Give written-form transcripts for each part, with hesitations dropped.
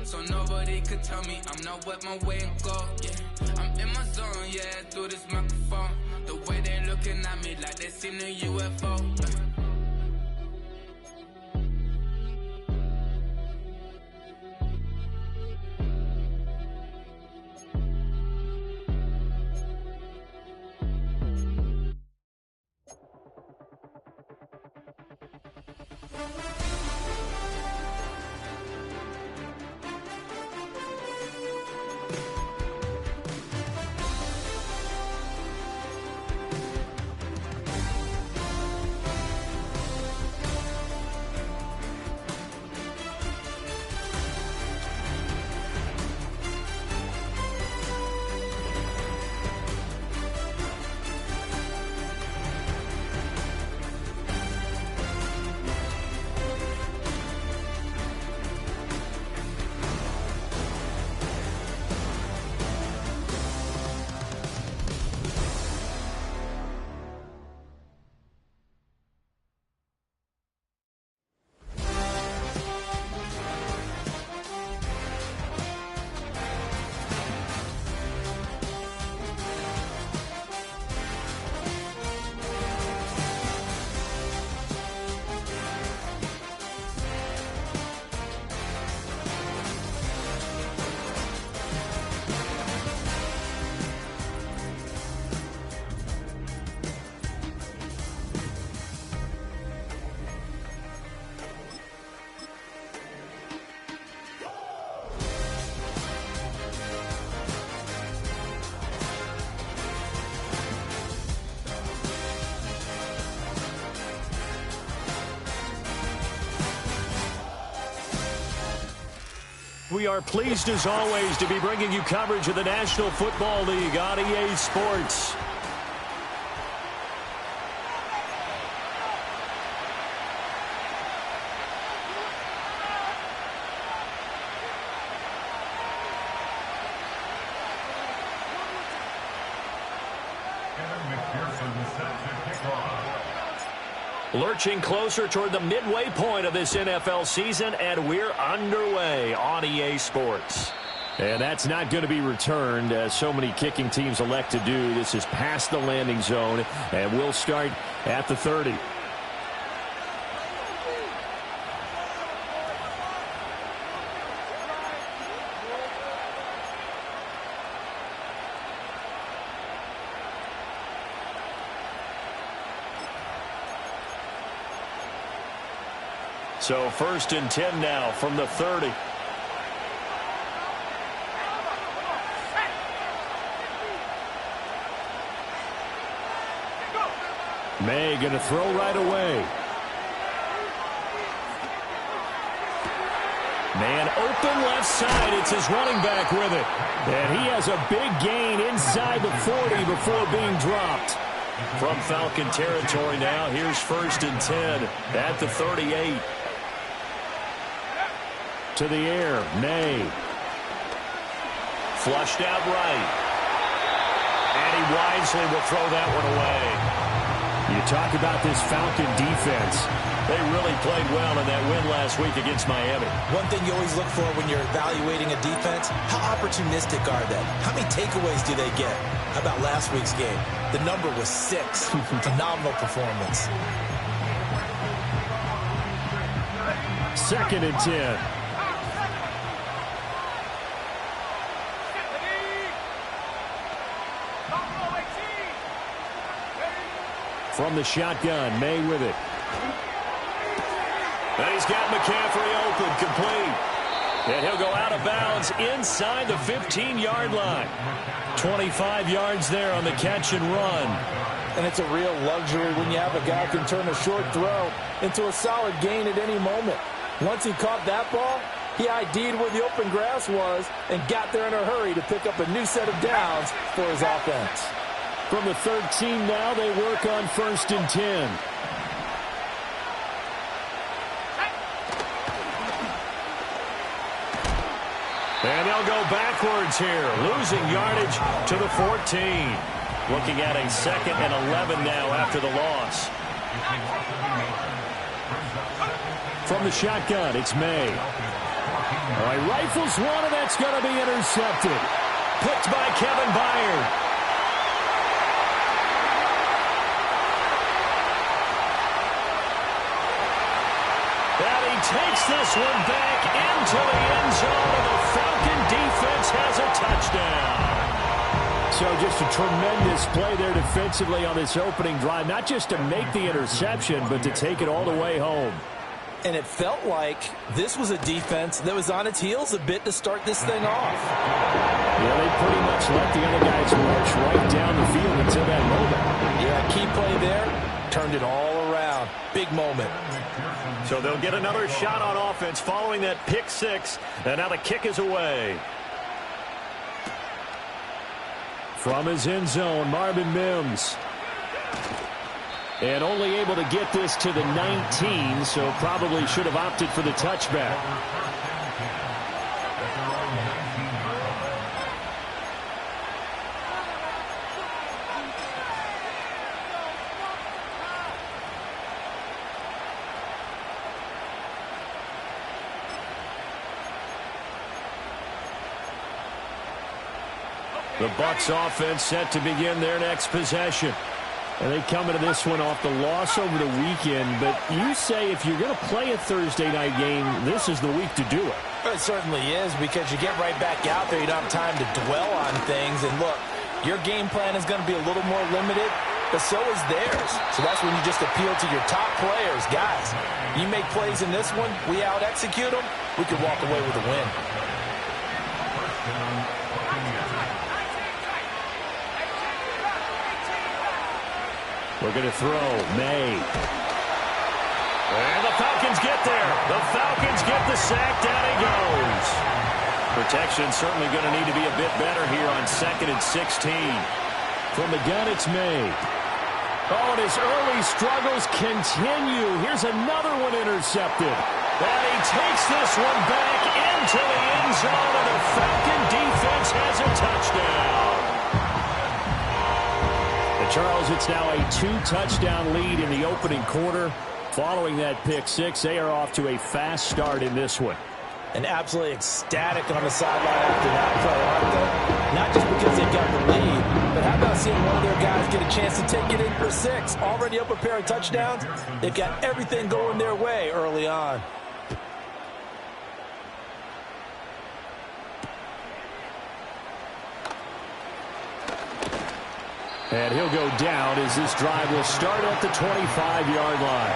so nobody could tell me I'm not what my way and go. Yeah, I'm in my zone, yeah, through this microphone. The way they looking at me like they seen a UFO. We are pleased, as always, to be bringing you coverage of the National Football League on EA Sports. Lurching closer toward the midway point of this NFL season, and we're underway on EA Sports. And that's not going to be returned, as so many kicking teams elect to do. This is past the landing zone, and we'll start at the 30. So 1st and 10 now from the 30. May going to throw right away. Man open left side. It's his running back with it. And he has a big gain inside the 40 before being dropped. From Falcon territory now, here's 1st and 10 at the 38. To the air, May. Flushed out right. And he wisely will throw that one away. You talk about this Falcon defense. They really played well in that win last week against Miami. One thing you always look for when you're evaluating a defense, how opportunistic are they? How many takeaways do they get? How about last week's game? The number was 6. Phenomenal performance. 2nd and 10. From the shotgun, May with it. And he's got McCaffrey open, complete. And he'll go out of bounds inside the 15-yard line. 25 yards there on the catch and run. And it's a real luxury when you have a guy who can turn a short throw into a solid gain at any moment. Once he caught that ball, he ID'd where the open grass was and got there in a hurry to pick up a new set of downs for his offense. From the 13 now, they work on 1st and 10. And they'll go backwards here, losing yardage to the 14. Looking at a 2nd and 11 now after the loss. From the shotgun, it's May. All right, rifles one, and that's going to be intercepted. Picked by Kevin Byard. And he takes this one back into the end zone, and the Falcon defense has a touchdown. So just a tremendous play there defensively on this opening drive, not just to make the interception, but to take it all the way home. And it felt like this was a defense that was on its heels a bit to start this thing off. Yeah, they pretty much let the other guys march right down the field until that moment. Yeah, key play there, turned it all around. Big moment. So they'll get another shot on offense following that pick six, and now the kick is away. From his end zone, Marvin Mims. And only able to get this to the 19, so probably should have opted for the touchback. The Bucs offense set to begin their next possession. And they come into this one off the loss over the weekend. But you say if you're going to play a Thursday night game, this is the week to do it. It certainly is, because you get right back out there. You don't have time to dwell on things. And look, your game plan is going to be a little more limited, but so is theirs. So that's when you just appeal to your top players. Guys, you make plays in this one, we out-execute them, we could walk away with a win. We're going to throw. May. And the Falcons get there. The Falcons get the sack. Down he goes. Protection certainly going to need to be a bit better here on 2nd and 16. From the gun, it's May. Oh, and his early struggles continue. Here's another one intercepted. And he takes this one back into the end zone, and the Falcon defense has a touchdown. Charles, it's now a 2-touchdown lead in the opening quarter. Following that pick six, they are off to a fast start in this one. And absolutely ecstatic on the sideline after that play, aren't they? Not just because they got the lead, but how about seeing one of their guys get a chance to take it in for six? Already up a pair of touchdowns. They've got everything going their way early on. And he'll go down as this drive will start at the 25-yard line.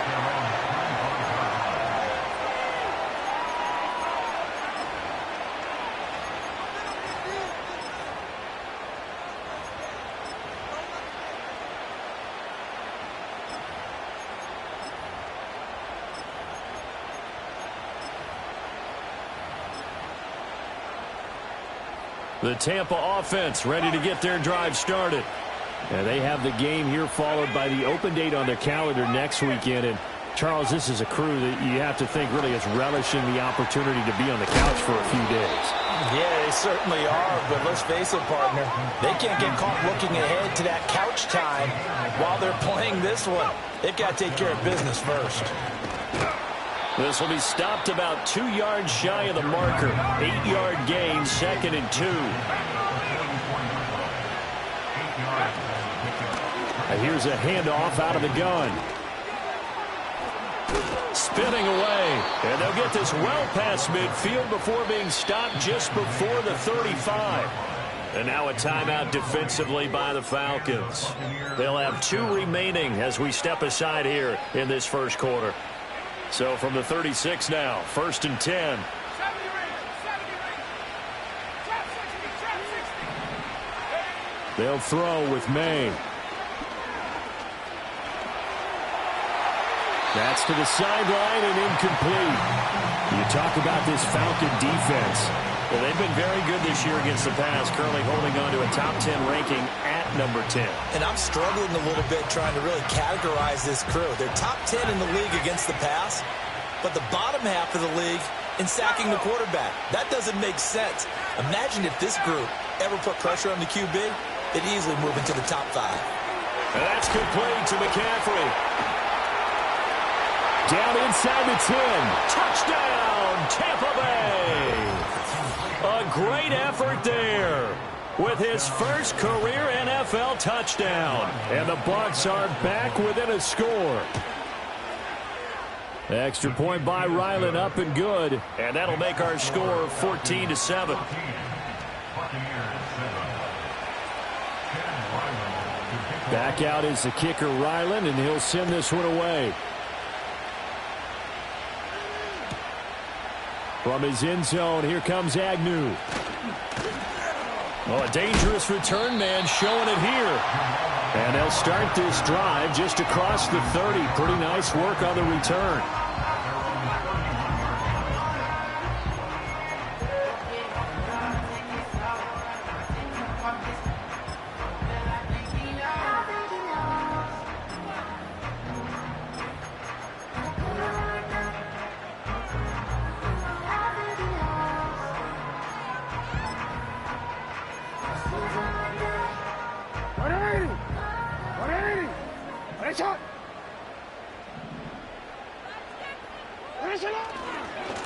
The Tampa offense ready to get their drive started. And they have the game here followed by the open date on their calendar next weekend. And, Charles, this is a crew that you have to think really is relishing the opportunity to be on the couch for a few days. Yeah, they certainly are. But let's face it, partner, they can't get caught looking ahead to that couch time while they're playing this one. They've got to take care of business first. This will be stopped about 2 yards shy of the marker. 8-yard gain, 2nd and 2. Here's a handoff out of the gun. Spinning away. And they'll get this well past midfield before being stopped just before the 35. And now a timeout defensively by the Falcons. They'll have 2 remaining as we step aside here in this first quarter. So from the 36 now, 1st and 10. They'll throw with May. That's to the sideline and incomplete. You talk about this Falcon defense. Well, they've been very good this year against the pass, currently holding on to a top 10 ranking at number 10. And I'm struggling a little bit trying to really categorize this crew. They're top 10 in the league against the pass, but the bottom half of the league in sacking the quarterback. That doesn't make sense. Imagine if this group ever put pressure on the QB, they'd easily move into the top 5. And that's complete to McCaffrey. Down inside the 10. Touchdown, Tampa Bay. Great effort there with his first career NFL touchdown. And the Bucs are back within a score. Extra point by Ryland, up and good. And that'll make our score 14-7. Back out is the kicker, Ryland, and he'll send this one away. From his end zone, here comes Agnew. Oh, a dangerous return man showing it here. And they'll start this drive just across the 30. Pretty nice work on the return.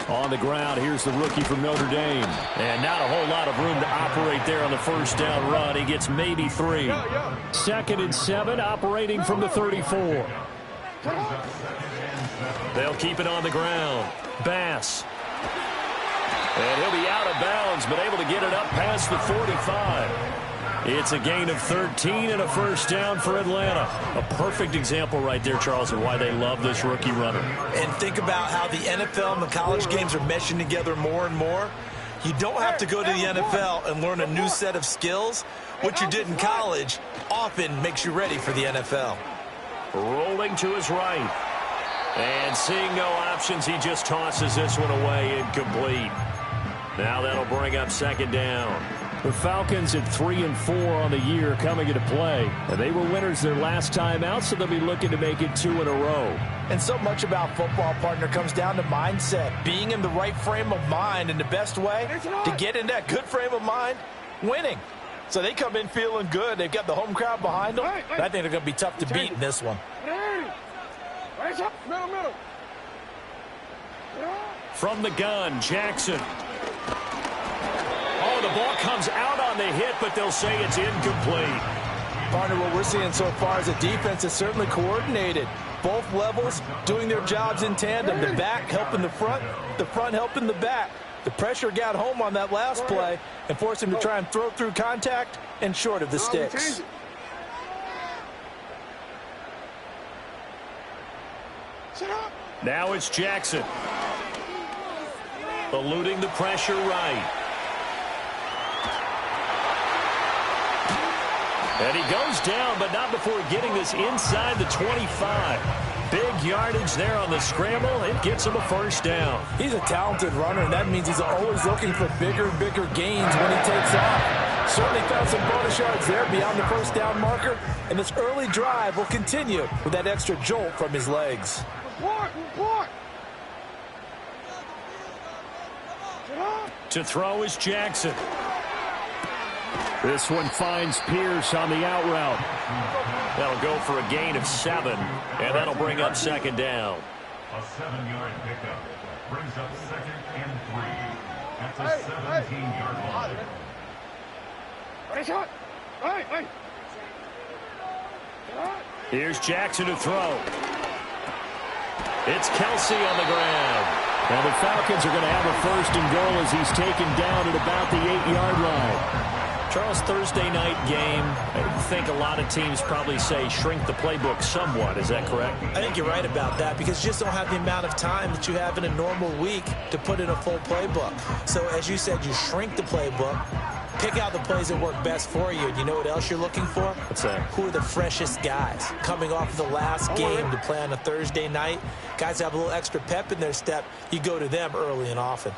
On the ground, here's the rookie from Notre Dame. And not a whole lot of room to operate there on the first down run. He gets maybe 3. 2nd and 7, operating from the 34. They'll keep it on the ground. Bass. And he'll be out of bounds, but able to get it up past the 45. It's a gain of 13 and a first down for Atlanta. A perfect example right there, Charles, of why they love this rookie runner. And think about how the NFL and the college games are meshing together more and more. You don't have to go to the NFL and learn a new set of skills. What you did in college often makes you ready for the NFL. Rolling to his right. And seeing no options, he just tosses this one away incomplete. Now that'll bring up 2nd down. The Falcons at 3-4 on the year coming into play. And they were winners their last time out, so they'll be looking to make it 2 in a row. And so much about football, partner, comes down to mindset. Being in the right frame of mind, and the best way to get in that good frame of mind, winning. So they come in feeling good. They've got the home crowd behind them. But I think they're going to be tough to beat in this one. From the gun, Jackson. Oh, the ball comes out on the hit, but they'll say it's incomplete. Partner, what we're seeing so far is a defense is certainly coordinated. Both levels doing their jobs in tandem. The back helping the front helping the back. The pressure got home on that last play and forced him to try and throw through contact and short of the sticks. Now it's Jackson. Eluding the pressure right. And he goes down, but not before getting this inside the 25. Big yardage there on the scramble. It gets him a first down. He's a talented runner, and that means he's always looking for bigger and bigger gains when he takes off. Certainly found some bonus yards there beyond the first down marker, and this early drive will continue with that extra jolt from his legs. To throw is Jackson. This one finds Pierce on the out route. That'll go for a gain of 7, and that'll bring up 2nd down. A 7-yard pickup brings up 2nd and 3 at the 17-yard line. Here's Jackson to throw. It's Kelsey on the ground. And the Falcons are going to have a 1st and goal as he's taken down at about the 8-yard line. Charles, Thursday night game, I think a lot of teams probably say shrink the playbook somewhat. Is that correct? I think you're right about that because you just don't have the amount of time that you have in a normal week to put in a full playbook. So as you said, you shrink the playbook, pick out the plays that work best for you. And you know what else you're looking for? What's that? Who are the freshest guys coming off of the last game to play on a Thursday night? Guys have a little extra pep in their step. You go to them early and often.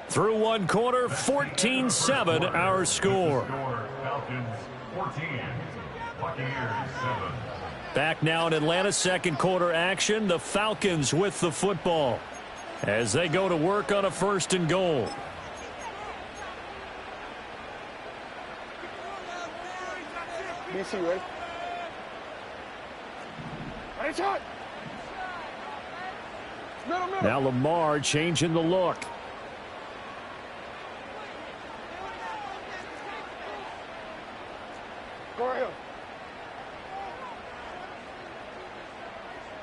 Through one quarter, 14-7 our score. Falcons 14, Buccaneers 7. Back now in Atlanta, 2nd quarter action. The Falcons with the football as they go to work on a 1st and goal. Now Lamar changing the look.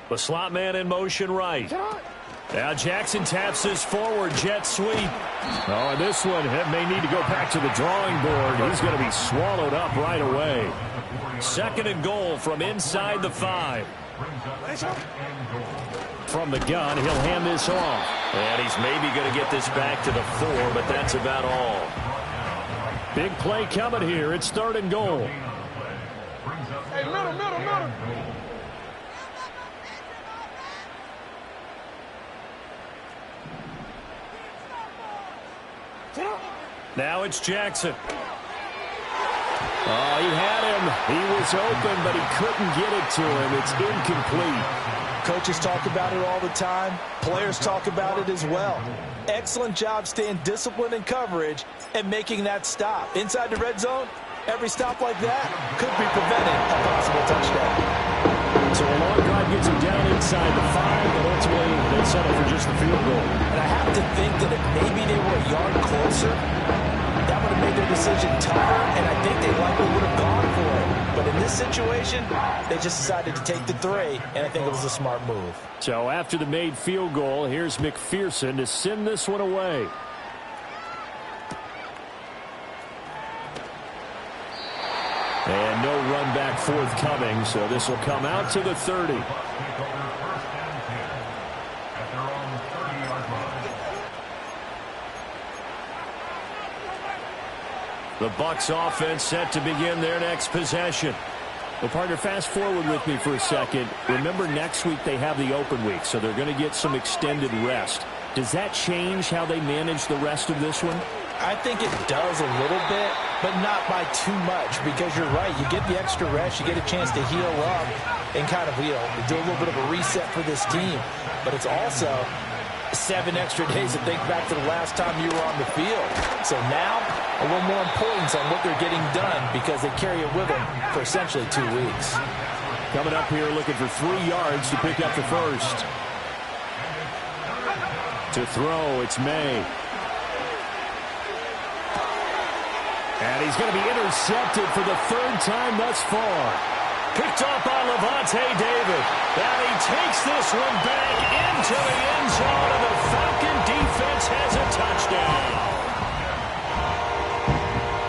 The slot man in motion right. Now Jackson taps this forward jet sweep. Oh, and this one may need to go back to the drawing board. He's going to be swallowed up right away. 2nd and goal from inside the 5. From the gun, he'll hand this off. And he's maybe going to get this back to the 4, but that's about all. Big play coming here. It's 3rd and goal. Hey, middle. Now it's Jackson. Oh, he had him. He was open, but he couldn't get it to him. It's incomplete. Coaches talk about it all the time. Players talk about it as well. Excellent job staying disciplined in coverage and making that stop. Inside the red zone, every stop like that could be prevented a possible touchdown. So a long drive gets him down inside the 5, but ultimately they settle for just the field goal. And I have to think that if maybe they were a yard closer, that would have made their decision tougher, and I think they likely would have gone for it. But in this situation, they just decided to take the 3, and I think it was a smart move. So after the made field goal, here's McPherson to send this one away. And no run back forthcoming, so this will come out to the 30. The Bucs offense set to begin their next possession. Well, partner, fast forward with me for a second. Remember, next week they have the open week, so they're going to get some extended rest. Does that change how they manage the rest of this one? I think it does a little bit, but not by too much, because you're right. You get the extra rest. You get a chance to heal up and kind of, do a little bit of a reset for this team. But it's also 7 extra days to think back to the last time you were on the field. So now, a little more importance on what they're getting done because they carry it with them for essentially 2 weeks. Coming up here looking for 3 yards to pick up the first. To throw, it's May. And he's going to be intercepted for the 3rd time thus far. Picked off by Levante David. And he takes this one back into the end zone, and the Falcon defense has a touchdown.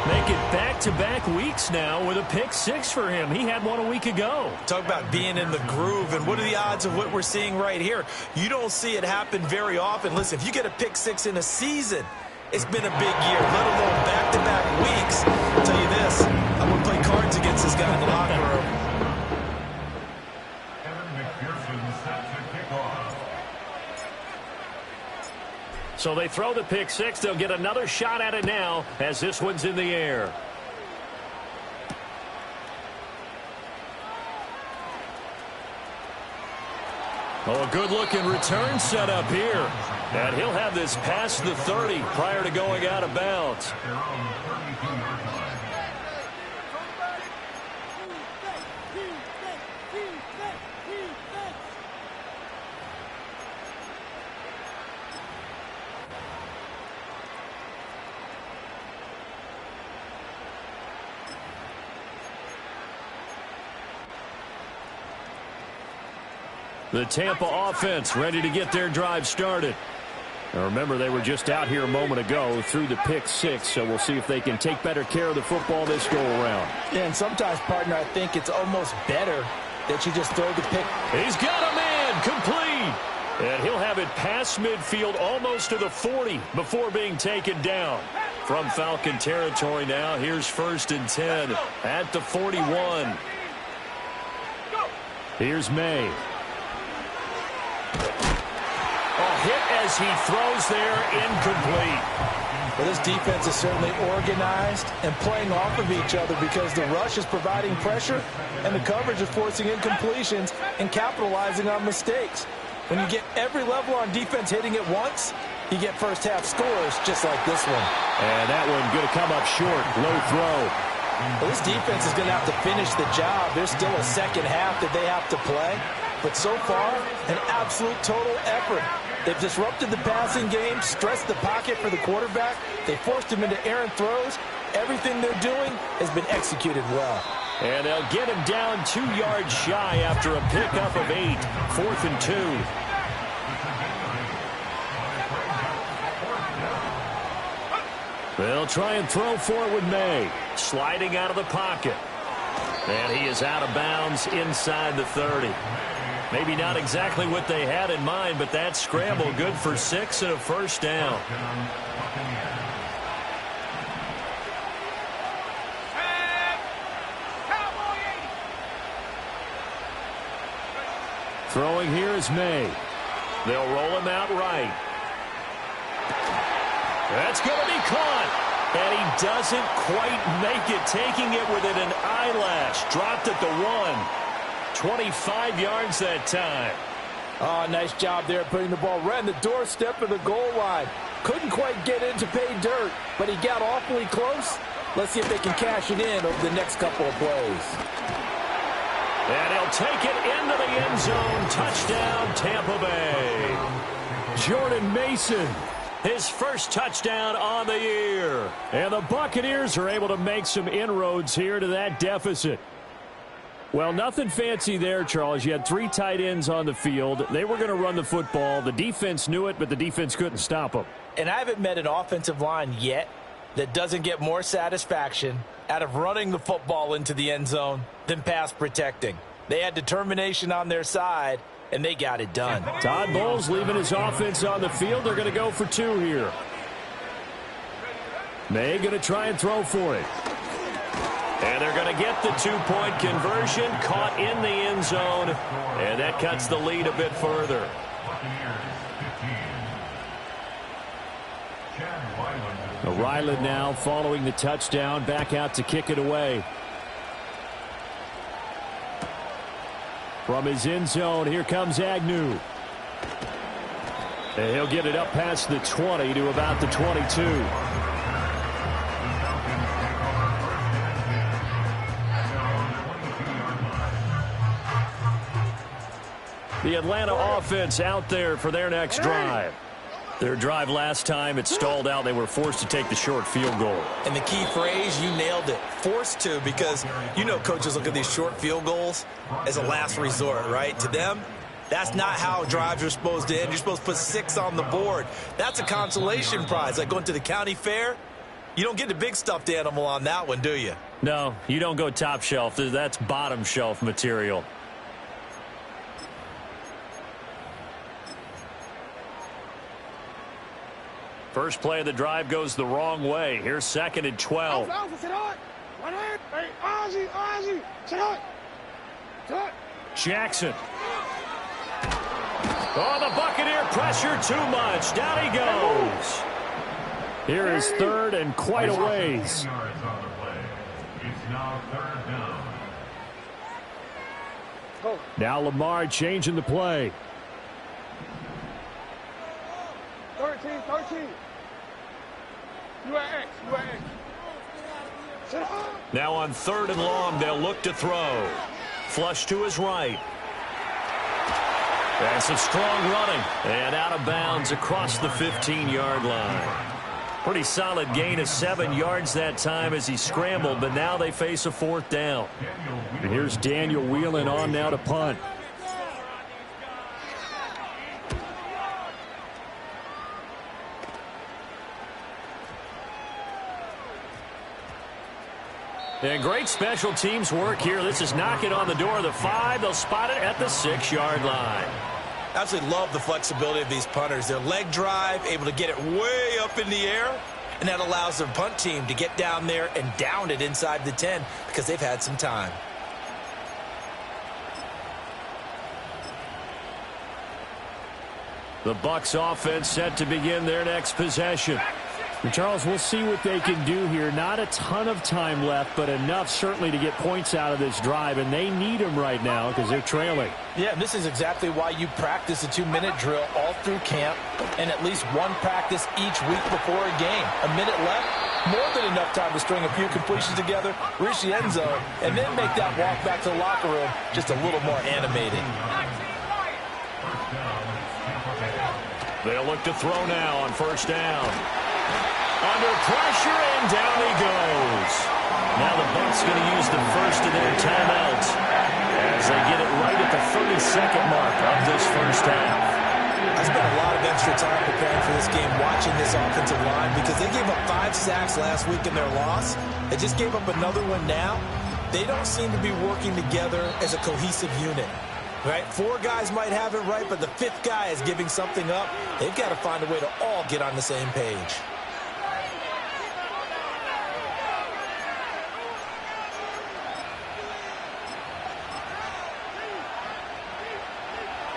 Make it back-to-back weeks now with a pick 6 for him. He had one a week ago. Talk about being in the groove, and what are the odds of what we're seeing right here? You don't see it happen very often. Listen, if you get a pick 6 in a season, it's been a big year, let alone back-to-back weeks. I'll tell you this, I'm going to play cards against this guy in the locker room. So they throw the pick 6. They'll get another shot at it now as this one's in the air. Oh, a good-looking return set up here. And he'll have this past the 30 prior to going out of bounds. The Tampa offense ready to get their drive started. Now remember, they were just out here a moment ago through the pick 6, so we'll see if they can take better care of the football this go-around. Yeah, and sometimes, partner, I think it's almost better that you just throw the pick. He's got a man complete. And he'll have it past midfield almost to the 40 before being taken down. From Falcon territory now, here's 1st and 10 at the 41. Here's May. Hit as he throws there, incomplete. Well, this defense is certainly organized and playing off of each other because the rush is providing pressure and the coverage is forcing incompletions and capitalizing on mistakes. When you get every level on defense hitting it once, you get first half scores just like this one. And that one going to come up short, low throw. Well, this defense is going to have to finish the job. There's still a second half that they have to play. but so far, an absolute total effort. They've disrupted the passing game, stressed the pocket for the quarterback. They forced him into errant throws. Everything they're doing has been executed well. And they'll get him down 2 yards shy after a pickup of 8. 4th and 2. They'll try and throw for it with May. Sliding out of the pocket. And he is out of bounds inside the 30. Maybe not exactly what they had in mind, but that scramble good for 6 and a first down. Throwing here is May. They'll roll him out right. That's going to be caught. And he doesn't quite make it, taking it within an eyelash. Dropped at the 1. 25 yards that time. Oh, nice job there putting the ball right on the doorstep of the goal line. Couldn't quite get in to pay dirt, but he got awfully close. Let's see if they can cash it in over the next couple of plays. And he'll take it into the end zone. Touchdown, Tampa Bay. Jordan Mason, his first touchdown on the year. And the Buccaneers are able to make some inroads here to that deficit. Well, nothing fancy there, Charles. You had 3 tight ends on the field. They were going to run the football. The defense knew it, but the defense couldn't stop them. And I haven't met an offensive line yet that doesn't get more satisfaction out of running the football into the end zone than pass protecting. They had determination on their side, and they got it done. Todd Bowles leaving his offense on the field. They're going to go for 2 here. May going to try and throw for it. And they're going to get the 2-point conversion, caught in the end zone, and that cuts the lead a bit further. Ryland now following the touchdown, back out to kick it away. From his end zone, here comes Agnew. And he'll get it up past the 20 to about the 22. The Atlanta offense out there for their next drive. Their drive last time, it stalled out. They were forced to take the short field goal. And the key phrase, you nailed it, forced to, because you know coaches look at these short field goals as a last resort, right? To them, that's not how drives are supposed to end. You're supposed to put 6 on the board. That's a consolation prize. Like going to the county fair, you don't get the big stuffed animal on that one, do you? No, you don't go top shelf. That's bottom shelf material. First play of the drive goes the wrong way. Here's 2nd and 12. Jackson. Oh, the Buccaneer pressure too much. Down he goes. Here is 3rd and quite a ways. It's now 3rd down. Now Lamar changing the play. 13. You at X. Now on 3rd and long, they'll look to throw. Flush to his right. And some strong running. And out of bounds across the 15-yard line. Pretty solid gain of 7 yards that time as he scrambled, but now they face a 4th down. And here's Daniel Whelan on now to punt. And great special teams work here. This is knocking on the door of the 5. They'll spot it at the 6-yard line. Absolutely love the flexibility of these punters. Their leg drive, able to get it way up in the air, and that allows their punt team to get down there and down it inside the 10 because they've had some time. The Bucs offense set to begin their next possession. And Charles, we'll see what they can do here. Not a ton of time left, but enough certainly to get points out of this drive, and they need them right now because they're trailing. Yeah, and this is exactly why you practice a 2-minute drill all through camp and at least one practice each week before a game. A minute left, more than enough time to string a few completions together, reach the end zone, and then make that walk back to the locker room just a little more animated. They'll look to throw now on first down. Under pressure, and down he goes. Now the Bucs going to use the first of their timeouts as they get it right at the 32nd mark of this first half. I spent a lot of extra time preparing for this game, watching this offensive line, because they gave up 5 sacks last week in their loss. They just gave up another one now. They don't seem to be working together as a cohesive unit. Right? 4 guys might have it right, but the 5th guy is giving something up. They've got to find a way to all get on the same page.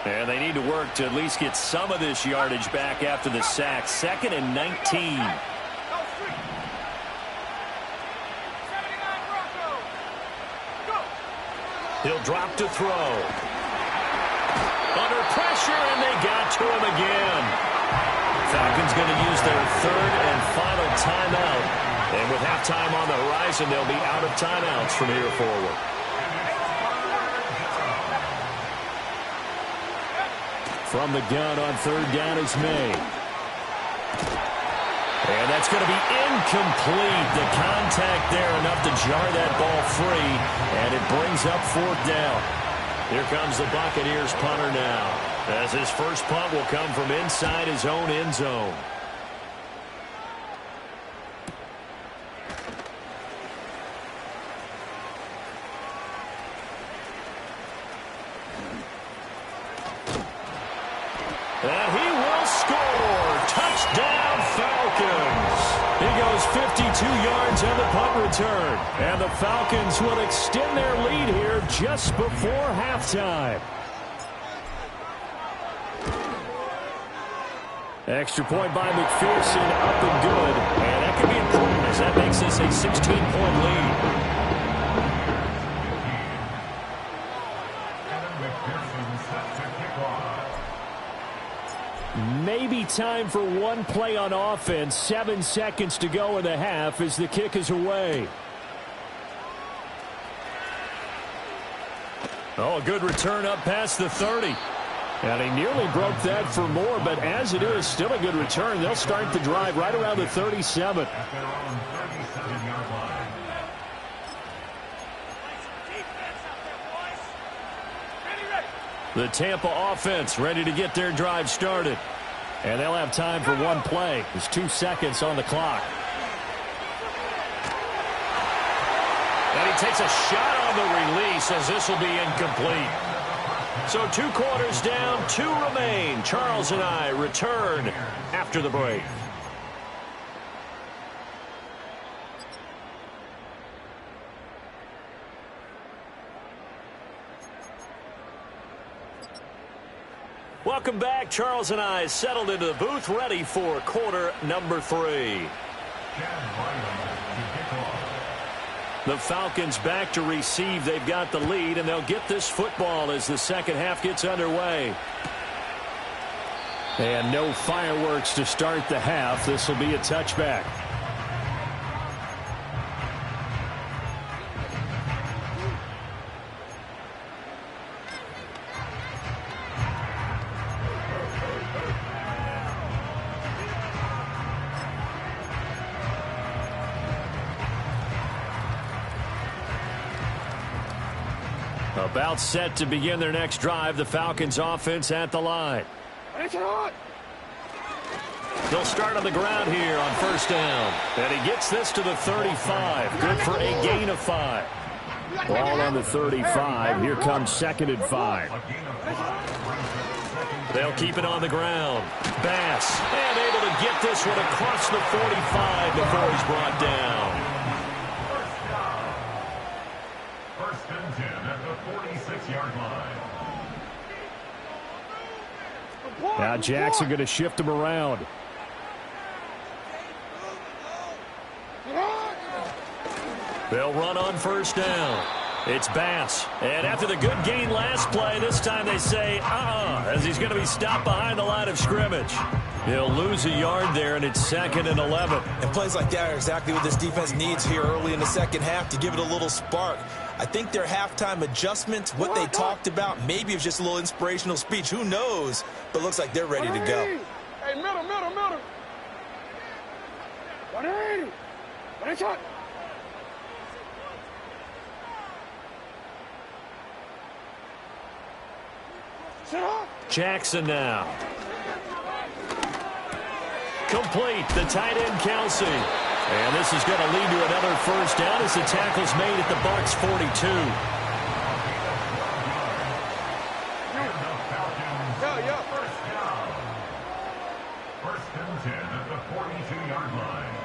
And they need to work to at least get some of this yardage back after the sack. 2nd and 19. He'll drop to throw. Under pressure, and they got to him again. Falcons going to use their 3rd and final timeout. And with halftime on the horizon, they'll be out of timeouts from here forward. From the gun on 3rd down is May. And that's going to be incomplete. The contact there enough to jar that ball free. And it brings up 4th down. Here comes the Buccaneers punter now, as his first punt will come from inside his own end zone. And he will score. Touchdown, Falcons. He goes 52 yards on the punt return. And the Falcons will extend their lead here just before halftime. Extra point by McPherson, up and good. And that could be important as that makes this a 16-point lead. Maybe time for one play on offense. 7 seconds to go in the half as the kick is away. Oh, a good return up past the 30. And he nearly broke that for more, but as it is, still a good return. They'll start the drive right around the 37. The Tampa offense ready to get their drive started. And they'll have time for one play. There's 2 seconds on the clock. And he takes a shot on the release as this will be incomplete. So 2 quarters down, 2 remain. Charles and I return after the break. Welcome back. Charles and I settled into the booth, ready for quarter number 3. The Falcons back to receive. They've got the lead, and they'll get this football as the second half gets underway. And no fireworks to start the half. This will be a touchback. About set to begin their next drive. The Falcons offense at the line. They'll start on the ground here on first down. And he gets this to the 35. Good for a gain of 5. Ball on the 35. Here comes 2nd and 5. They'll keep it on the ground. Bass. And able to get this one across the 45 before he's brought down. Now Jackson going to shift him around. They'll run on first down. It's Bass. And after the good gain last play, this time they say, as he's going to be stopped behind the line of scrimmage. He'll lose a yard there, and it's 2nd and 11. And plays like that are exactly what this defense needs here early in the second half to give it a little spark. I think their halftime adjustments, what they talked about, maybe it was just a little inspirational speech. Who knows? But looks like they're ready to go. Jackson now. Complete. The tight end, Kelsey. And this is going to lead to another first down as the tackle's made at the Bucs 42. First and 10 at the 42-yard line.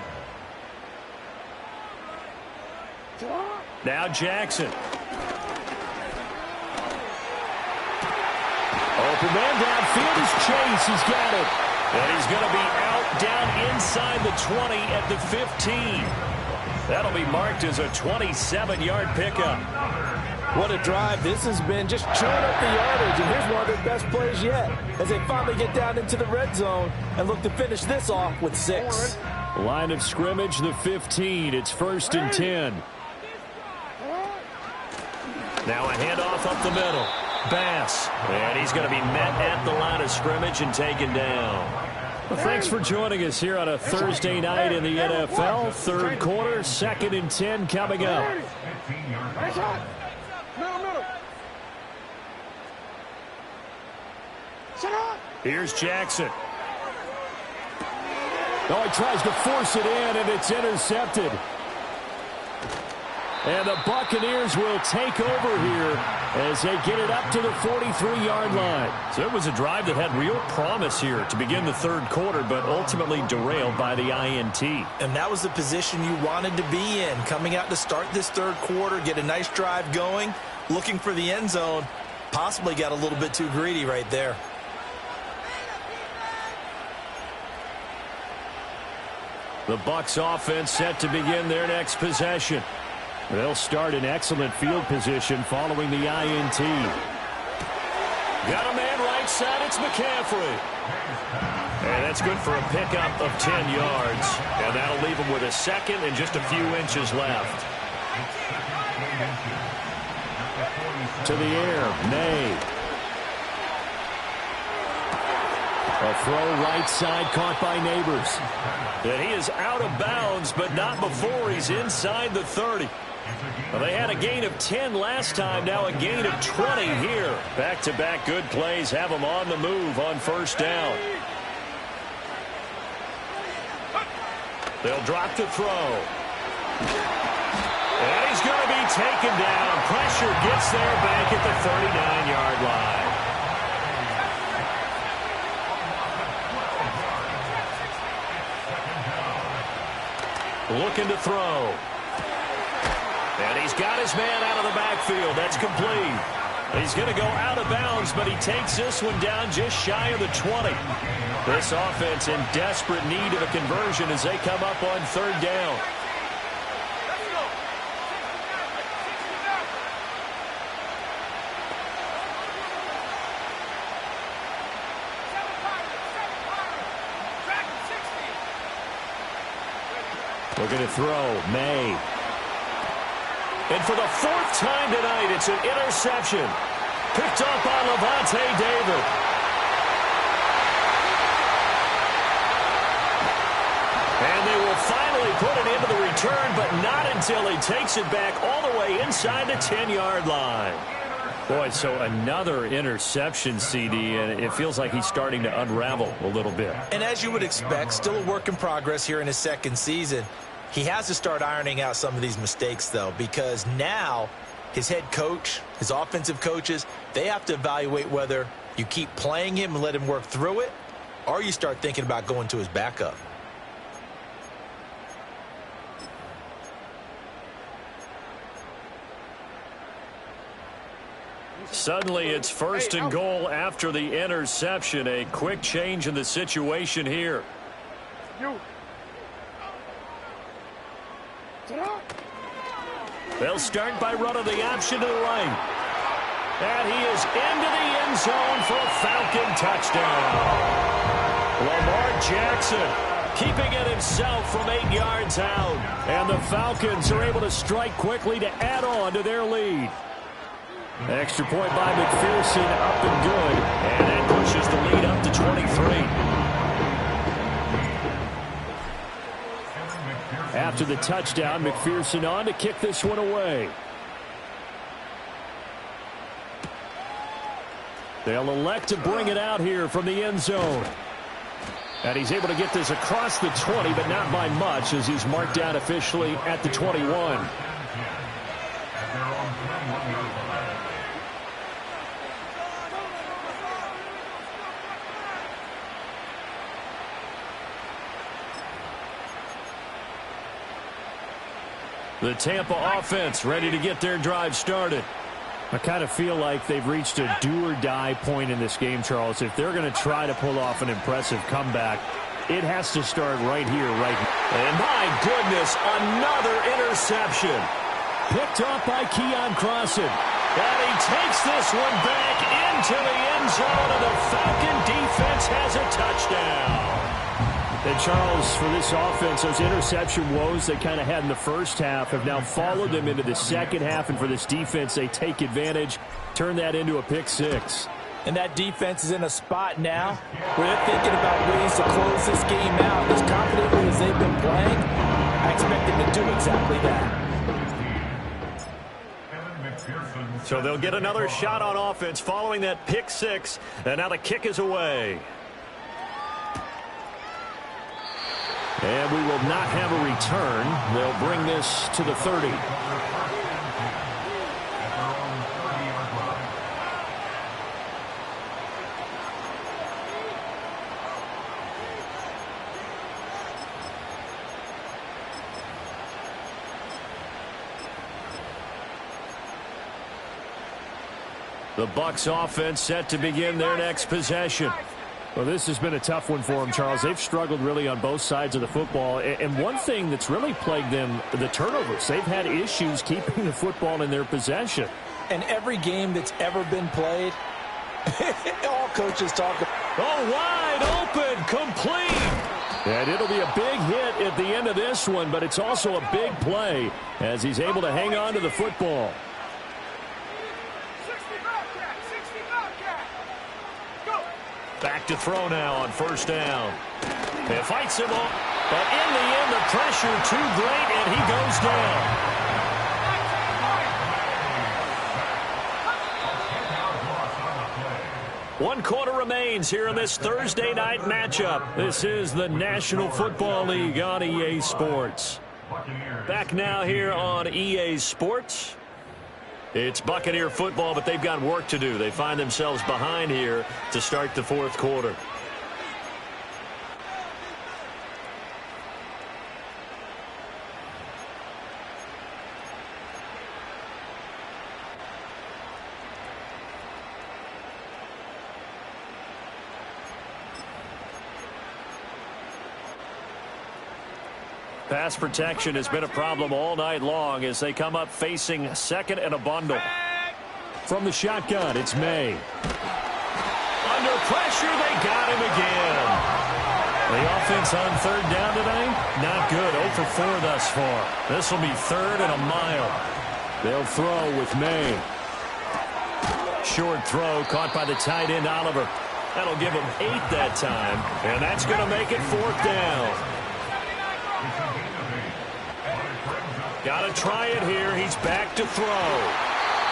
Now Jackson. Open man downfield is Chase. He's got it. And he's going to be out down inside the 20 at the 15. That'll be marked as a 27-yard pickup. What a drive this has been, just chewing up the yardage. And here's one of their best plays yet as they finally get down into the red zone and look to finish this off with 6. Line of scrimmage, the 15. It's first and 10. Now a handoff up the middle. Bass. And he's going to be met at the line of scrimmage and taken down. Well, thanks for joining us here on a Thursday night in the NFL. Third quarter, second and 10 coming up. Here's Jackson. Oh, he tries to force it in, and it's intercepted. And the Buccaneers will take over here as they get it up to the 43-yard line. So it was a drive that had real promise here to begin the third quarter, but ultimately derailed by the INT. And that was the position you wanted to be in, coming out to start this third quarter, get a nice drive going, looking for the end zone. Possibly got a little bit too greedy right there. The Bucs offense set to begin their next possession. They'll start in excellent field position following the INT. Got a man right side. It's McCaffrey. And that's good for a pickup of 10 yards. And that'll leave him with a second and just a few inches left. To the air, May. A throw right side caught by Neighbors. And he is out of bounds, but not before he's inside the 30. Well, they had a gain of 10 last time, now a gain of 20 here. Back-to-back good plays have them on the move on first down. They'll drop to throw. And he's going to be taken down. Pressure gets there back at the 39-yard line. Looking to throw. And he's got his man out of the backfield. That's complete. He's going to go out of bounds, but he takes this one down just shy of the 20. This offense in desperate need of a conversion as they come up on third down. Looking to throw, May. And for the fourth time tonight, it's an interception. Picked off by Levante David. And they will finally put it into the return, but not until he takes it back all the way inside the 10-yard line. Boy, so another interception, CD, and it feels like he's starting to unravel a little bit. And as you would expect, still a work in progress here in his second season. He has to start ironing out some of these mistakes, though, because now his head coach, his offensive coaches, they have to evaluate whether you keep playing him and let him work through it, or you start thinking about going to his backup. Suddenly, it's first and goal after the interception. A quick change in the situation here. They'll start by running the option to the right. And he is into the end zone for a Falcon touchdown. Lamar Jackson keeping it himself from 8 yards out. And the Falcons are able to strike quickly to add on to their lead. Extra point by McPherson, up and good. And that pushes the lead up to 23. After the touchdown, McPherson on to kick this one away. They'll elect to bring it out here from the end zone. And he's able to get this across the 20, but not by much, as he's marked down officially at the 21. The Tampa offense ready to get their drive started. I kind of feel like they've reached a do-or-die point in this game, Charles. If they're going to try to pull off an impressive comeback, it has to start right here, right now. And my goodness, another interception. Picked off by Keon Crossan. And he takes this one back into the end zone, and the Falcon defense has a touchdown. And, Charles, for this offense, those interception woes they kind of had in the first half have now followed them into the second half. And for this defense, they take advantage, turn that into a pick six. And that defense is in a spot now where they're thinking about ways to close this game out. As confidently as they've been playing, I expect them to do exactly that. So they'll get another shot on offense following that pick six. And now the kick is away. And we will not have a return. They'll bring this to the 30. The Bucs offense set to begin their next possession. Well, this has been a tough one for them, Charles. They've struggled really on both sides of the football. And one thing that's really plagued them, the turnovers. They've had issues keeping the football in their possession. And every game that's ever been played, all coaches talk about. Oh, wide open, complete. And it'll be a big hit at the end of this one, but it's also a big play as he's able to hang on to the football. Back to throw now on first down. It fights him off, but in the end, the pressure too great, and he goes down. One quarter remains here in this Thursday night matchup. This is the National Football League on EA Sports. Back now here on EA Sports. It's Buccaneer football, but they've got work to do. They find themselves behind here to start the fourth quarter. Pass protection has been a problem all night long as they come up facing second and a bundle. From the shotgun, it's May. Under pressure, they got him again. The offense on third down today, not good. 0 for 4 thus far. This will be third and a mile. They'll throw with May. Short throw caught by the tight end, Oliver. That'll give him 8 that time, and that's going to make it fourth down. Got to try it here. He's back to throw.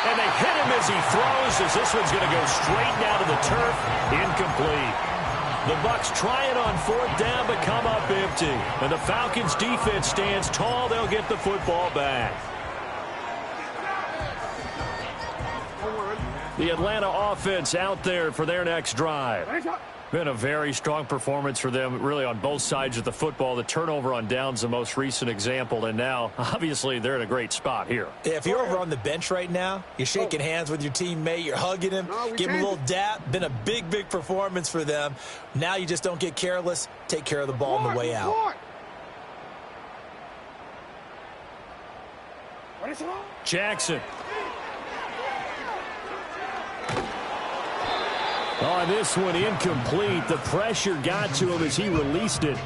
And they hit him as he throws, as this one's going to go straight down to the turf. Incomplete. The Bucs try it on fourth down, but come up empty. And the Falcons' defense stands tall. They'll get the football back. The Atlanta offense out there for their next drive. Been a very strong performance for them, really, on both sides of the football. The turnover on downs, the most recent example, and now, obviously, they're in a great spot here. If you're over on the bench right now, you're shaking hands with your teammate, you're hugging him, give him a little dap. Been a big, big performance for them. Now you just don't get careless. Take care of the ball on the way out. Jackson. On this one, incomplete. The pressure got to him as he released it.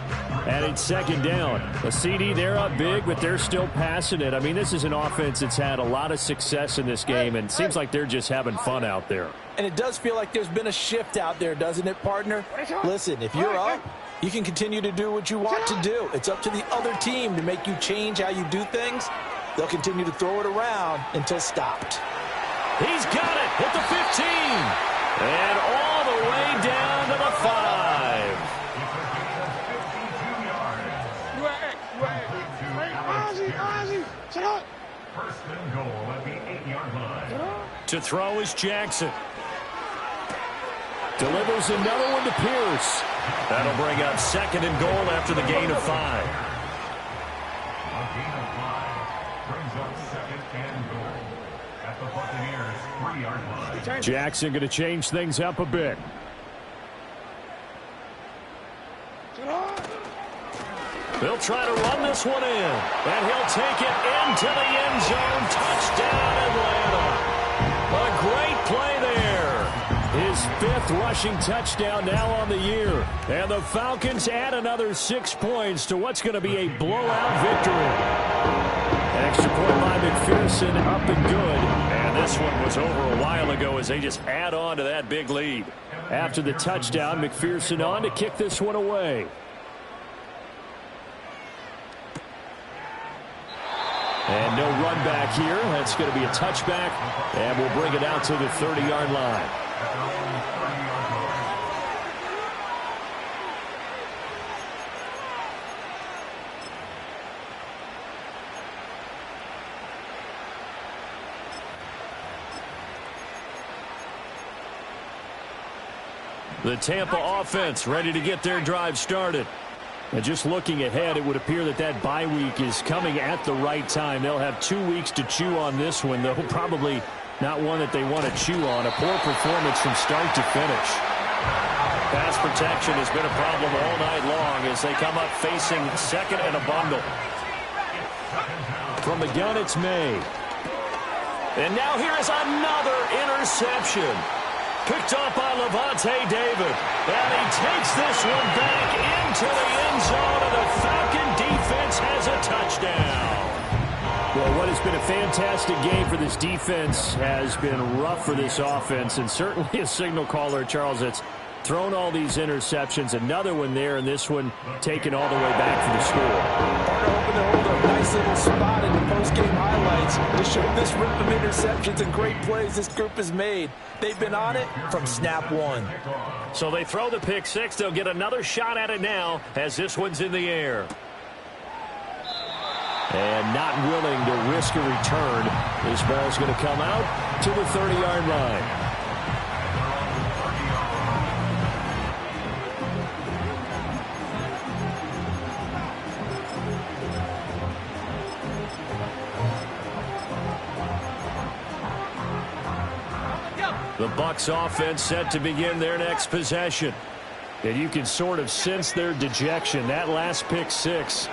And it's second down. A CD, they're up big, but they're still passing it. I mean, this is an offense that's had a lot of success in this game, and it seems like they're just having fun out there. And it does feel like there's been a shift out there, doesn't it, partner? Listen, if you're up, You can continue to do what you want to do. It's up to the other team to make you change how you do things. They'll continue to throw it around until stopped. He's got it at the 15. And all the way down to the 5. You at X. You at X. Hey, Ozzy. Shut up. First and goal at the 8-yard line. To throw is Jackson. Delivers another one to Pierce. That'll bring up second and goal after the gain of 5. A gain of 5 brings up second and goal at the Buccaneers' 3-yard line. Jackson going to change things up a bit. They'll try to run this one in. And he'll take it into the end zone. Touchdown, Atlanta. A great play there. His 5th rushing touchdown now on the year. And the Falcons add another 6 points to what's going to be a blowout victory. Extra point by McPherson, up and good. And this one was over a while ago as they just add on to that big lead. After the touchdown, McPherson on to kick this one away. And no run back here. That's going to be a touchback. And we'll bring it out to the 30-yard line. The Tampa offense ready to get their drive started. And just looking ahead, it would appear that that bye week is coming at the right time. They'll have 2 weeks to chew on this one, though probably not one that they want to chew on. A poor performance from start to finish. Pass protection has been a problem all night long as they come up facing second and a bundle. From the gun, it's May. And now here is another interception. Picked up by Levante David. And he takes this one back into the end zone, and the Falcon defense has a touchdown. Well, what has been a fantastic game for this defense has been rough for this offense, and certainly a signal caller, Charles, that's thrown all these interceptions. Another one there, and this one taken all the way back for the score. Partner hoping to hold a nice little spot in the post-game highlights to show this rip of interceptions and great plays this group has made. They've been on it from snap one. So they throw the pick six. They'll get another shot at it now as this one's in the air. And not willing to risk a return. This ball's going to come out to the 30-yard line. The Bucs offense set to begin their next possession. And you can sort of sense their dejection. That last pick six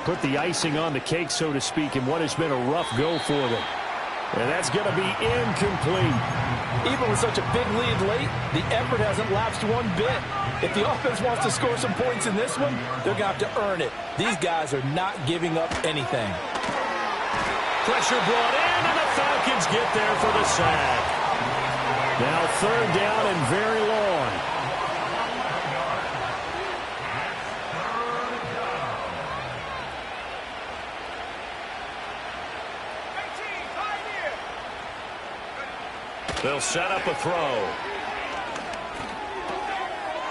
put the icing on the cake, so to speak, in what has been a rough go for them. And that's going to be incomplete. Even with such a big lead late, the effort hasn't lapsed one bit. If the offense wants to score some points in this one, they're going to have to earn it. These guys are not giving up anything. Pressure brought in, and the Falcons get there for the sack. Now third down and very long. They'll set up a throw.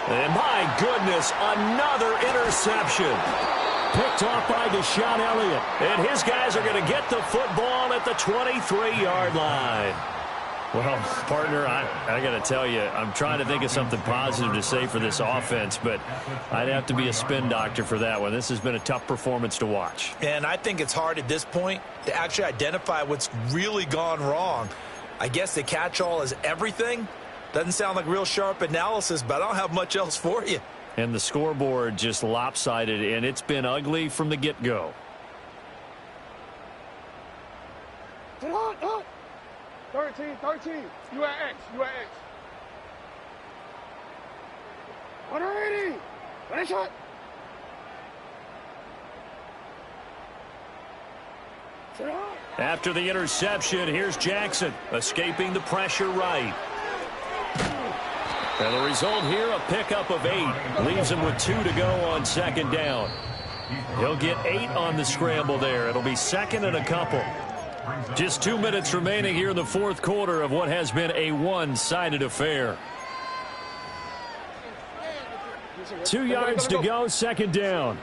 And my goodness, another interception. Picked off by Deshaun Elliott. And his guys are going to get the football at the 23-yard line. Well, partner, I got to tell you, I'm trying to think of something positive to say for this offense, but I'd have to be a spin doctor for that one. This has been a tough performance to watch. And I think it's hard at this point to actually identify what's really gone wrong. I guess the catch-all is everything. Doesn't sound like real sharp analysis, but I don't have much else for you. And the scoreboard just lopsided, and it's been ugly from the get-go. 13. You at X. 180. Ready, shot. After the interception, here's Jackson escaping the pressure right. And the result here, a pickup of 8. Leaves him with 2 to go on second down. He'll get 8 on the scramble there. It'll be second and a couple. Just 2 minutes remaining here in the fourth quarter of what has been a one-sided affair. 2 yards to go, second down.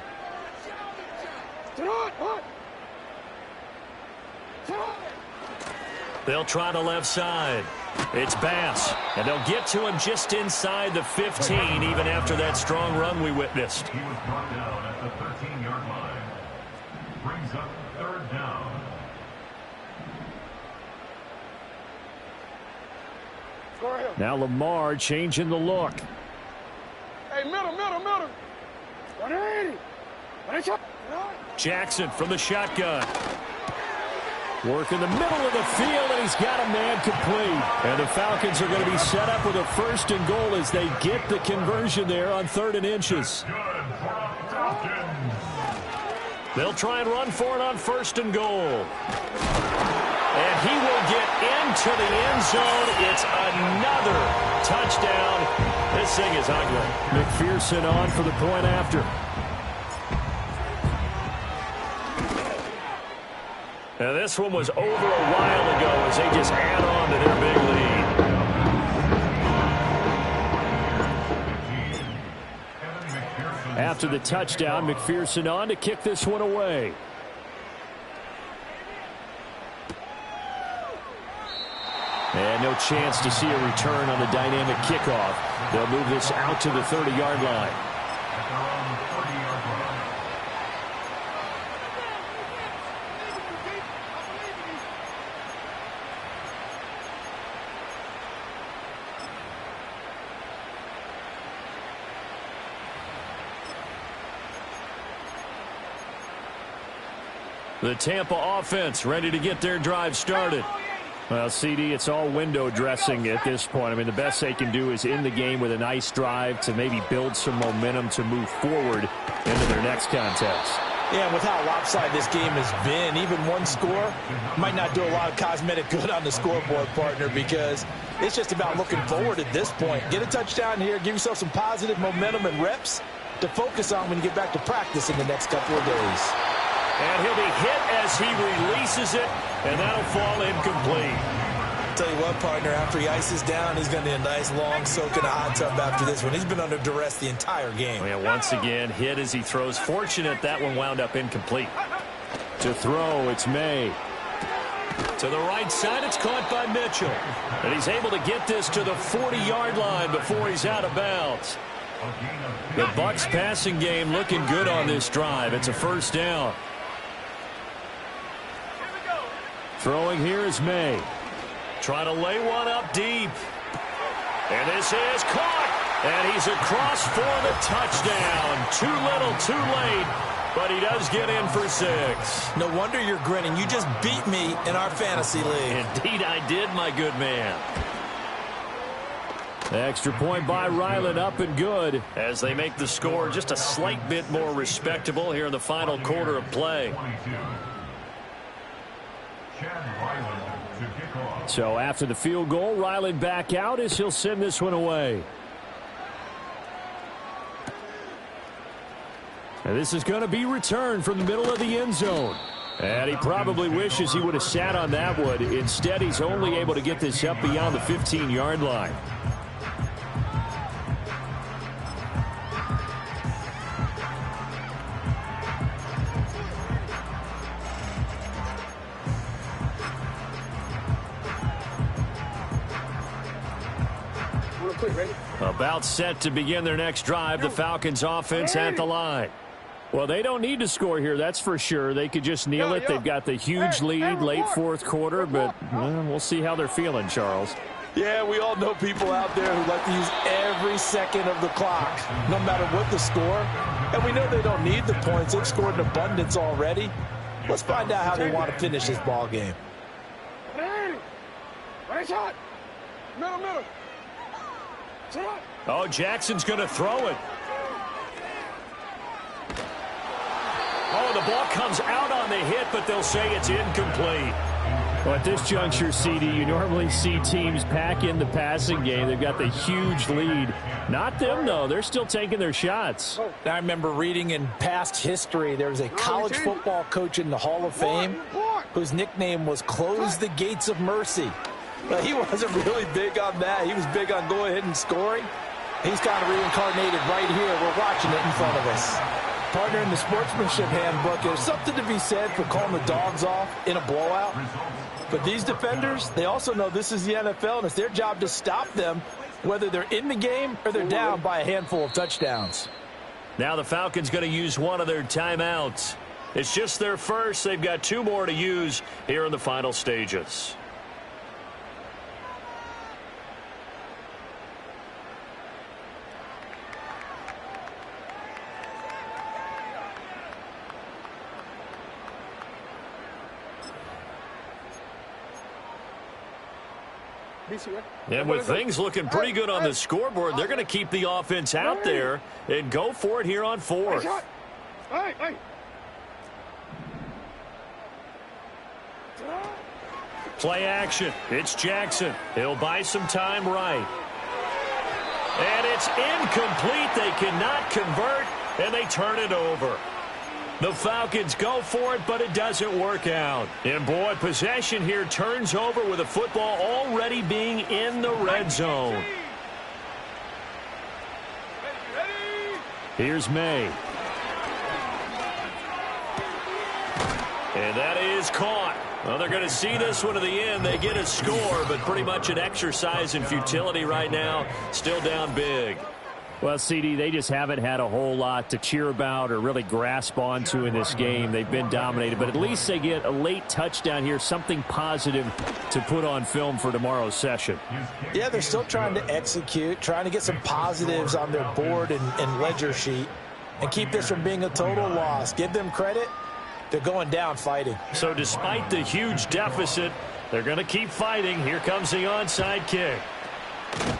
They'll try the left side. It's Bass, and they'll get to him just inside the 15, even after that strong run we witnessed. He was brought down at the 13-yard line. Brings up third down. Now Lamar changing the look. Hey, middle. 180. Jackson from the shotgun. Work in the middle of the field, and he's got a man complete. And the Falcons are going to be set up with a first and goal as they get the conversion there on 3rd and inches. They'll try and run for it on 1st and goal. And he will get into the end zone. It's another touchdown. This thing is ugly. McPherson on for the point after. Now this one was over a while ago as they just add on to their big lead. After the touchdown, McPherson on to kick this one away. And no chance to see a return on the dynamic kickoff. They'll move this out to the 30-yard line. The Tampa offense ready to get their drive started. Well, CD, it's all window dressing at this point. I mean, the best they can do is in the game with a nice drive to maybe build some momentum to move forward into their next contest. Yeah, and with how lopsided this game has been, even one score might not do a lot of cosmetic good on the scoreboard, partner, because it's just about looking forward at this point. Get a touchdown here, give yourself some positive momentum and reps to focus on when you get back to practice in the next couple of days. And he'll be hit as he releases it, and that'll fall incomplete. Tell you what, partner, after he ices down, he's going to need a nice long soak in a hot tub after this one. He's been under duress the entire game. Yeah, once again, hit as he throws. Fortunate that one wound up incomplete. To throw, it's May. To the right side, it's caught by Mitchell. And he's able to get this to the 40-yard line before he's out of bounds. The Bucs passing game looking good on this drive. It's a first down. Throwing here is May. Trying to lay one up deep. And this is caught. And he's across for the touchdown. Too little, too late. But he does get in for 6. No wonder you're grinning. You just beat me in our fantasy league. Indeed I did, my good man. The extra point by Ryland up and good as they make the score just a slight bit more respectable here in the final quarter of play. So after the field goal, Ryland back out as he'll send this one away. And this is going to be returned from the middle of the end zone. And he probably wishes he would have sat on that one. Instead, he's only able to get this up beyond the 15-yard line. About set to begin their next drive, the Falcons offense at the line. Well, they don't need to score here, that's for sure. They could just kneel it. They've got the huge lead late fourth quarter, but we'll see how they're feeling, Charles. Yeah, we all know people out there who like to use every second of the clock, no matter what the score. And we know they don't need the points. They've scored in abundance already. Let's find out how they want to finish this ball game. Right shot. Middle. Oh, Jackson's going to throw it. Oh, the ball comes out on the hit, but they'll say it's incomplete. Well, at this juncture, CD, you normally see teams pack in the passing game. They've got the huge lead. Not them, though. They're still taking their shots. I remember reading in past history, there was a college football coach in the Hall of Fame whose nickname was Close the Gates of Mercy. But he wasn't really big on that. He was big on going ahead and scoring. He's kind of reincarnated right here. We're watching it in front of us. Partner, in the sportsmanship handbook, there's something to be said for calling the dogs off in a blowout. But these defenders, they also know this is the NFL, and it's their job to stop them, whether they're in the game or they're down by a handful of touchdowns. Now the Falcons going to use one of their timeouts. It's just their first. They've got 2 more to use here in the final stages. And with things looking pretty good on the scoreboard, they're going to keep the offense out there and go for it here on 4th. Play action. It's Jackson. He'll buy some time right. And it's incomplete. They cannot convert, and they turn it over. The Falcons go for it, but it doesn't work out. And, boy, possession here turns over with the football already being in the red zone. Here's May. And that is caught. Well, they're going to see this one to the end. They get a score, but pretty much an exercise in futility right now. Still down big. Well, CD, they just haven't had a whole lot to cheer about or really grasp onto in this game. They've been dominated, but at least they get a late touchdown here, something positive to put on film for tomorrow's session. Yeah, they're still trying to execute, trying to get some positives on their board and ledger sheet and keep this from being a total loss. Give them credit. They're going down fighting. So despite the huge deficit, they're going to keep fighting. Here comes the onside kick.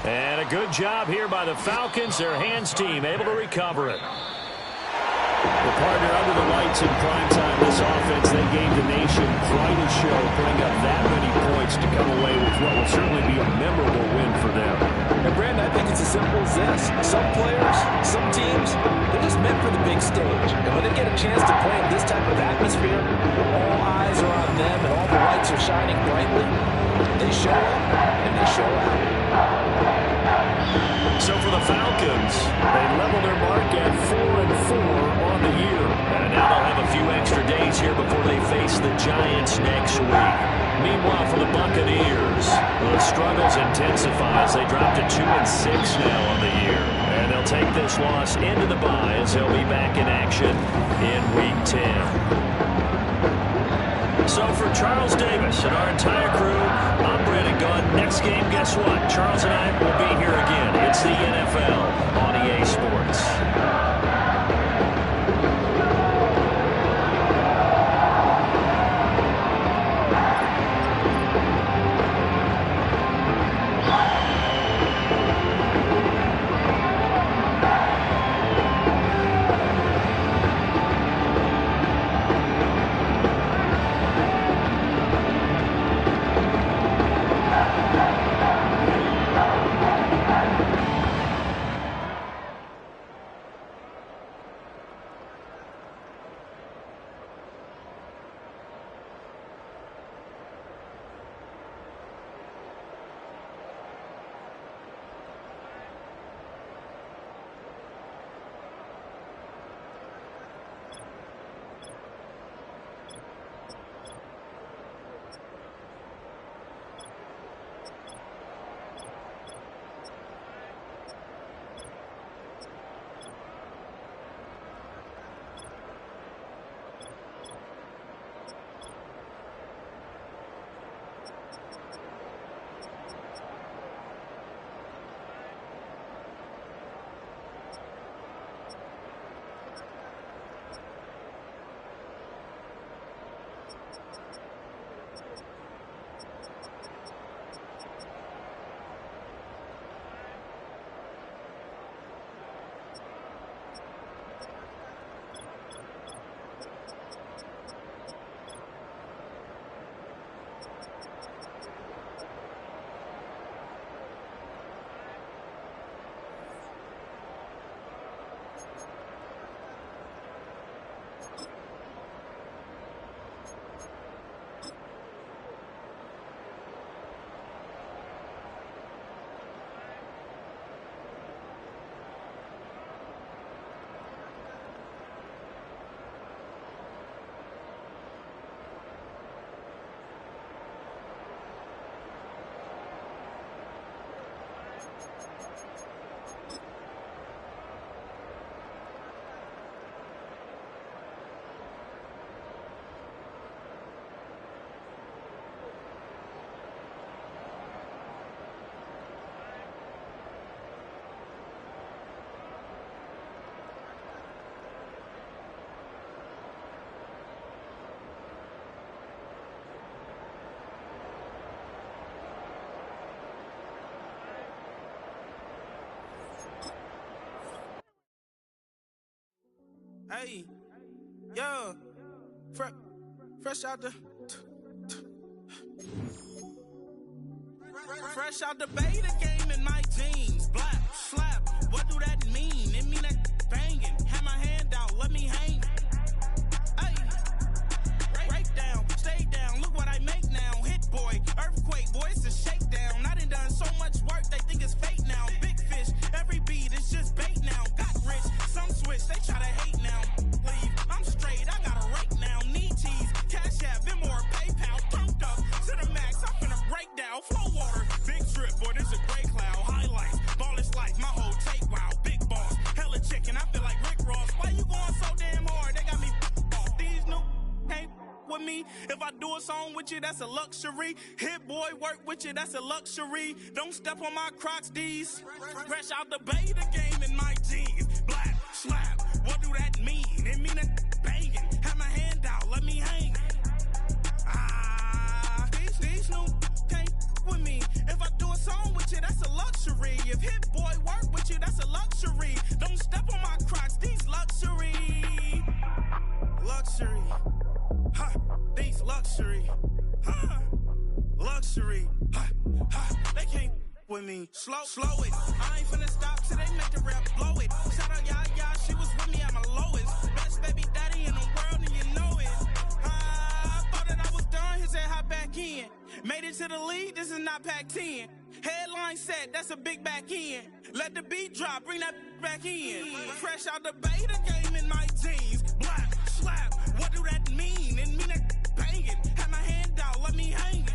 And a good job here by the Falcons. Their hands team able to recover it. The partner under the lights in prime time. This offense, they gave the nation quite a show, putting up that many points to come away with what will certainly be a memorable win for them. And Brandon, I think it's as simple as this. Some players, some teams, they're just meant for the big stage. And when they get a chance to play in this type of atmosphere, all eyes are on them and all the lights are shining brightly, they show up and they show out. So for the Falcons, they level their mark at 4-4 on the year. And now they'll have a few extra days here before they face the Giants next week. Meanwhile, for the Buccaneers, the struggles intensify as they drop to 2-6 now on the year. And they'll take this loss into the bye as they'll be back in action in Week 10. So for Charles Davis and our entire crew, I'm Brandon Gunn. Next game, guess what? Charles and I will be here again. It's the NFL on EA Sports. Hey, yo, fresh out the beta game in my jeans. Black, slap, what do that mean? It mean that banging. Have my hand out, let me hang. Hey, break down, stay down, look what I make now. Hit boy, earthquake, boy, it's a shakedown. I done so much work, they think it's fake now. Big fish, every beat is just bait now. Got rich, some switch, they try to hate now. Leave, I'm straight, I got a rake now. Need cheese, cash app, Venmo or PayPal. Turned up to the max, I'm finna break down. Flow water, big drip, boy, this a gray cloud. Highlights, ball is life, my whole take, wow. Big boss, hella chicken, I feel like Rick Ross. Why you going so damn hard? They got me off. These new can't with me. If I do a song with you, that's a luxury. Hit boy, work with you, that's a luxury. Don't step on my Crocs, D's. Fresh out the beta game in my jeans. Black, slap, what do that mean? It mean that banging. Have my hand out, let me hang. These new can't with me. If I do a song with you, that's a luxury. If hit boy work with you, that's a luxury. Don't step on my Crocs, these luxury. Luxury. Ha, these luxury. Ha, luxury. Ha, ha, they can't with me. Slow it. I ain't finna stop till they make the rap blow it. Shout out Yaya, she was with me at my lowest. Best baby daddy in the world and you know it. I thought that I was done, he said hop back in. Made it to the league, this is not Pac-10. Headline set, that's a big back end. Let the beat drop, bring that back in. Fresh out the beta game in my jeans. Black, slap, what do that mean? It mean that banging. Have my hand out, let me hang it.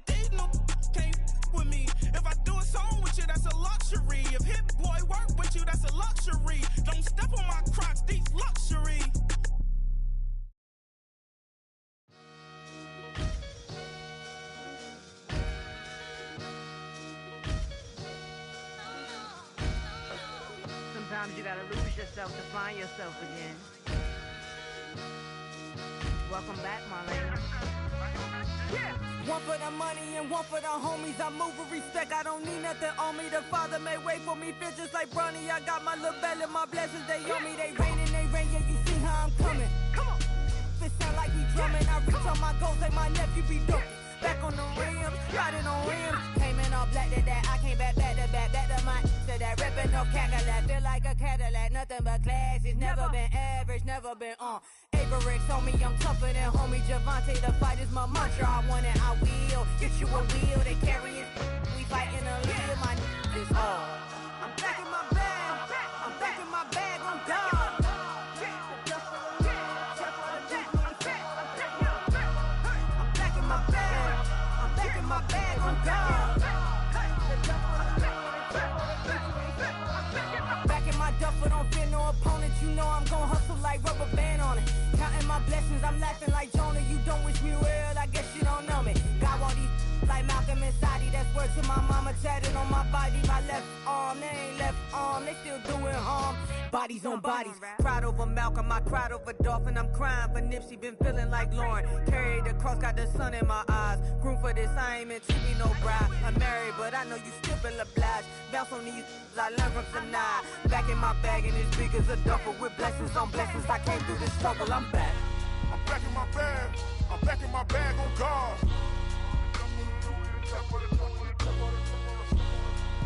They no can't with me. If I do a song with you, that's a luxury. If hit boy work with you, that's a luxury. Don't step on my Crocs, these luxury. Sometimes you gotta lose yourself to find yourself again. Welcome back, Marlena. Yeah. One for the money and one for the homies. I move with respect, I don't need nothing on me. The Father may wait for me, feel just like Bronny. I got my little belly, my blessings, they on me. They rain, yeah, you see how I'm coming. Come on. It sound like we drumming. I reach on my goals, like my nephew be dope. Back on the rims, riding on rims. Came in all black to that, I came back to my to that ripping off Cadillac. Feel like a Cadillac, nothing but class. It's never been average, never been on. Averix on me, I'm tougher than homie Javante. The fight is my mantra, I want it, I will. Get you a wheel, they carry it. We fighting a little, my is all. I'm back in my bag, I'm back in my bag, I'm done. My bag on God. Back in my duffel, don't fear no opponent. You know I'm gon' hustle like rubber band on it. Counting my blessings, I'm laughing like Jonah. You don't wish me well, I guess you don't know me. Got all these like Malcolm and Sadie. That's word to my mama, tatted on my body. My left arm, they ain't left arm, they still doing harm. Bodies on bodies, cried over Malcolm, I cried over Dolphin. I'm crying for Nipsey, been feeling like Lauren. Carried the cross, got the sun in my eyes. Room for this, I ain't meant to be no bride. I'm married, but I know you still feel obliged. Bounce on these, I learned from Sanaa. Back in my bag and it's big as a duffel. With blessings on blessings, I came through this struggle, I'm back. I'm back in my bag, I'm back in my bag on God.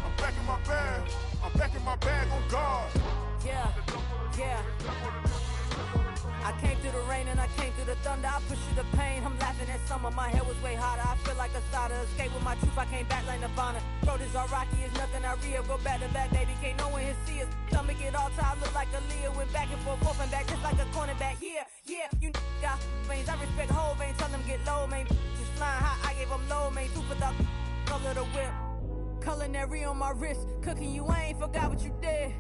I'm back in my bag, I'm back in my bag on God. Yeah. I came through the rain and I came through the thunder. I push through the pain, I'm laughing at summer. My hair was way hotter, I feel like a starter. Escape with my truth, I came back like Nirvana. Throat is all rocky, it's nothing I real. Go back to back, baby, can't no one here see us. Stomach it all time, look like a Leah. Went back and forth and back, just like a cornerback. Yeah, you got veins, I respect whole veins. Tell them get low, man. Just flying high, I gave them low, man. Two for the color of the whip. culinary on my wrist. Cooking you ain't forgot what you did.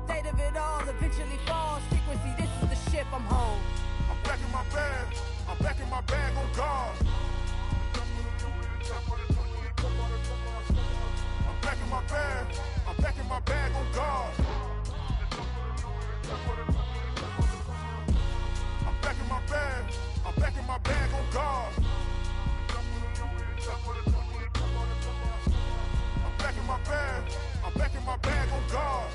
State of it all eventually falls. Frequency, this is the ship, I'm home. I'm back in my bag. I'm back in my bag on guard. I'm back in my bag. I'm back in my bag on guard. I'm back in my bag. I'm back in my bag on guard. I'm back in my bag. I'm back in my bag on guard.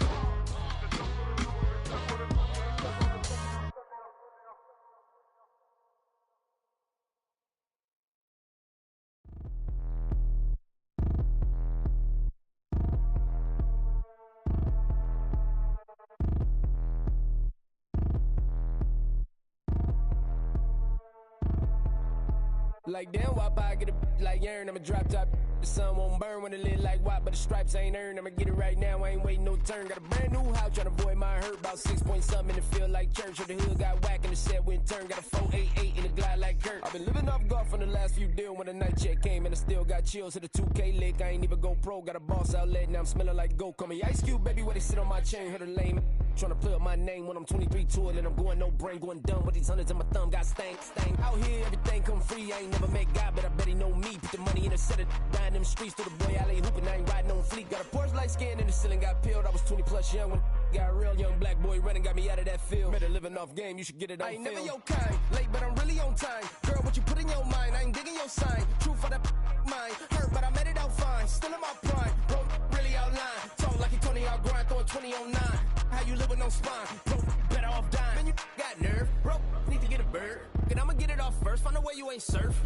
Like damn, why I get a like Aaron, I'ma drop top. The sun won't burn when it lit like what, but the stripes ain't earned. I'ma get it right now, I ain't waiting no turn. Got a brand new house, tryna avoid my hurt. About 6 point something in the field like church. Or the hood got whack and the set went turn. Got a 488 in the glide like Kurt. I've been living off golf on the last few deals. When the night check came and I still got chills. Hit a 2K lick, I ain't even go pro. Got a boss outlet, now I'm smelling like gold. Call me Ice Cube, baby, where they sit on my chain. Heard a lame tryna play up my name when I'm 23 to it. And I'm going no brain, going dumb with these hundreds in my thumb. Got stank. Out here, everything come free. I ain't never met God, but I bet he know me. Put the money in a set of down them streets. Through the boy alley hooping, I ain't riding on fleek. Got a Porsche light skin in the ceiling, got peeled. I was 20 plus young when got real. Young black boy running, got me out of that field. Better living off game, you should get it on film. I ain't never your kind, late but I'm really on time. Girl, what you put in your mind, I ain't digging your sign. True for that mind, hurt but I made it out fine. Still in my prime, bro, really outline. Talk like he Tony out grind, throwing 20 on 9. How you living on spine, bro, better off dying. Man, you got nerve, bro, need to get a bird. And I'ma get it off first, find a way you ain't surf.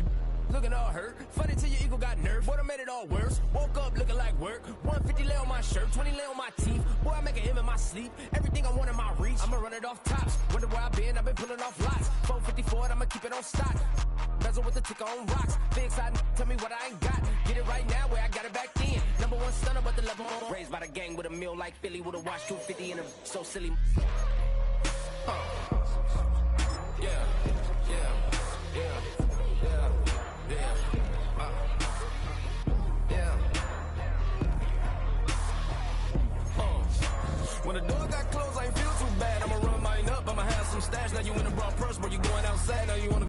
Looking all hurt, funny till your ego got nerve. Boy, I made it all worse. Woke up looking like work. 150 lay on my shirt, 20 lay on my teeth. Boy, I make a M in my sleep. Everything I want in my reach. I'ma run it off tops. Wonder where I've been pulling off lots. 454, I'ma keep it on stock. Bezel with the ticker on rocks. Big side, tell me what I ain't got. Get it right now where I got it back then. Number one stunner, but the level more. Raised by the gang with a meal like Philly with a watch 250 in a so silly. Yeah, yeah, yeah. When the door got closed, I ain't feel too bad. I'ma run mine up, I'ma have some stash. Now you in a broad purse, but you going outside. Now you wanna